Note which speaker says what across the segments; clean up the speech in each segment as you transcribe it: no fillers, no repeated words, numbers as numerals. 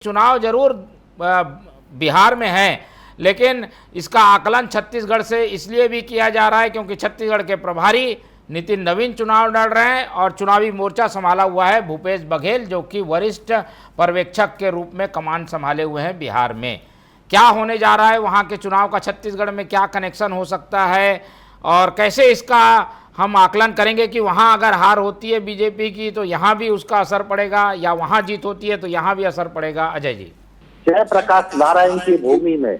Speaker 1: चुनाव जरूर बिहार में है, लेकिन इसका आकलन छत्तीसगढ़ से इसलिए भी किया जा रहा है क्योंकि छत्तीसगढ़ के प्रभारी नितिन नवीन चुनाव लड़ रहे हैं और चुनावी मोर्चा संभाला हुआ है भूपेश बघेल, जो कि वरिष्ठ पर्यवेक्षक के रूप में कमान संभाले हुए हैं बिहार में। क्या होने जा रहा है वहाँ के चुनाव का, छत्तीसगढ़ में क्या कनेक्शन हो सकता है और कैसे इसका हम आकलन करेंगे कि वहाँ अगर हार होती है बीजेपी की तो यहाँ भी उसका असर पड़ेगा, या वहाँ जीत होती है तो यहाँ भी असर पड़ेगा। अजय जी,
Speaker 2: जयप्रकाश नारायण की भूमि में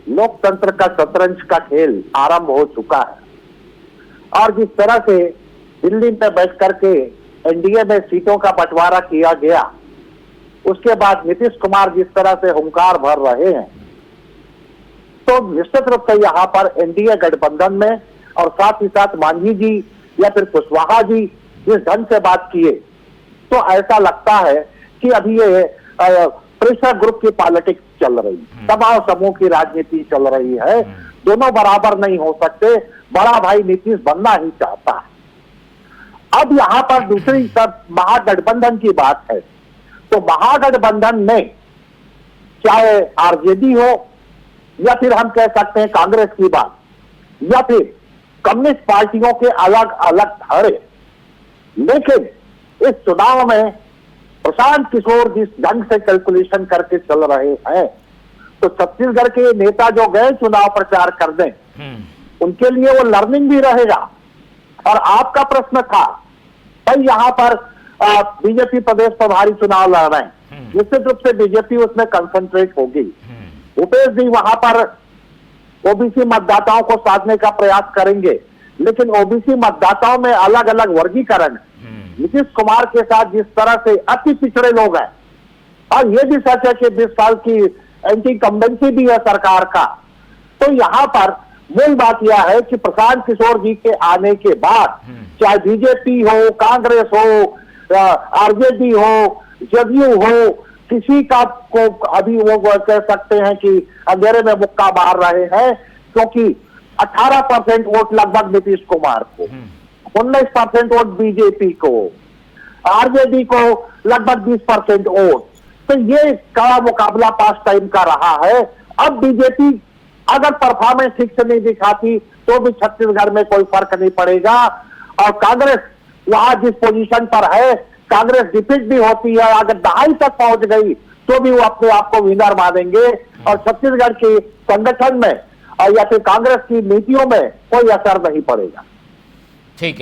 Speaker 2: लोकतंत्र का शतरंज का खेल आरंभ हो चुका है और जिस तरह से दिल्ली में बैठ करके एनडीए में सीटों का बंटवारा किया गया, उसके बाद नीतीश कुमार जिस तरह से हुंकार भर रहे हैं, तो निश्चित रूप से यहाँ पर एनडीए गठबंधन में और साथ ही साथ मांझी जी या फिर कुशवाहा जी जिस ढंग से बात किए, तो ऐसा लगता है कि अभी ये प्रेशर ग्रुप की पॉलिटिक्स चल रही है, दबाव समूह की राजनीति चल रही है। दोनों बराबर नहीं हो सकते, बड़ा भाई नीतीश बनना ही चाहता है। अब यहाँ पर दूसरी तरफ महागठबंधन की बात है, तो महागठबंधन में चाहे आरजेडी हो या फिर हम कह सकते हैं कांग्रेस की बात, या फिर कम्युनिस्ट पार्टियों के अलग अलग धड़े, लेकिन इस चुनाव में प्रशांत किशोर जिस ढंग से कैलकुलेशन करके चल रहे हैं, तो छत्तीसगढ़ के नेता जो गए चुनाव प्रचार करने, उनके लिए वो लर्निंग भी रहेगा। और आपका प्रश्न था भाई, यहाँ पर बीजेपी प्रदेश प्रभारी चुनाव लड़ रहे हैं, निश्चित रूप से बीजेपी उसमें कंसंट्रेट होगी। भूपेश जी वहां पर ओबीसी मतदाताओं को साधने का प्रयास करेंगे, लेकिन ओबीसी मतदाताओं में अलग अलग वर्गीकरण है। नीतीश कुमार के साथ जिस तरह से अति पिछड़े लोग हैं, और ये भी सच है कि 20 साल की एंटी कम्बेंसी भी है सरकार का, तो यहाँ पर मूल बात यह है कि प्रशांत किशोर जी के आने के बाद चाहे बीजेपी हो, कांग्रेस हो, आरजेडी हो, जदयू हो, किसी का को अभी वो कह सकते हैं कि अंधेरे में मुक्का मार रहे हैं, क्योंकि 18% वोट लगभग नीतीश कुमार को, 19% वोट बीजेपी को, आरजेडी को लगभग 20% वोट। तो ये कड़ा मुकाबला पास टाइम का रहा है। अब बीजेपी अगर परफॉर्मेंस ठीक से नहीं दिखाती तो भी छत्तीसगढ़ में कोई फर्क नहीं पड़ेगा, और कांग्रेस वहां जिस पोजीशन पर है, कांग्रेस डिफीट भी होती है, अगर दहाई तक पहुंच गई तो भी वो अपने आप को विनर मानेंगे, और छत्तीसगढ़ के संगठन में या फिर कांग्रेस की नीतियों में कोई असर नहीं पड़ेगा।
Speaker 1: ठीक है।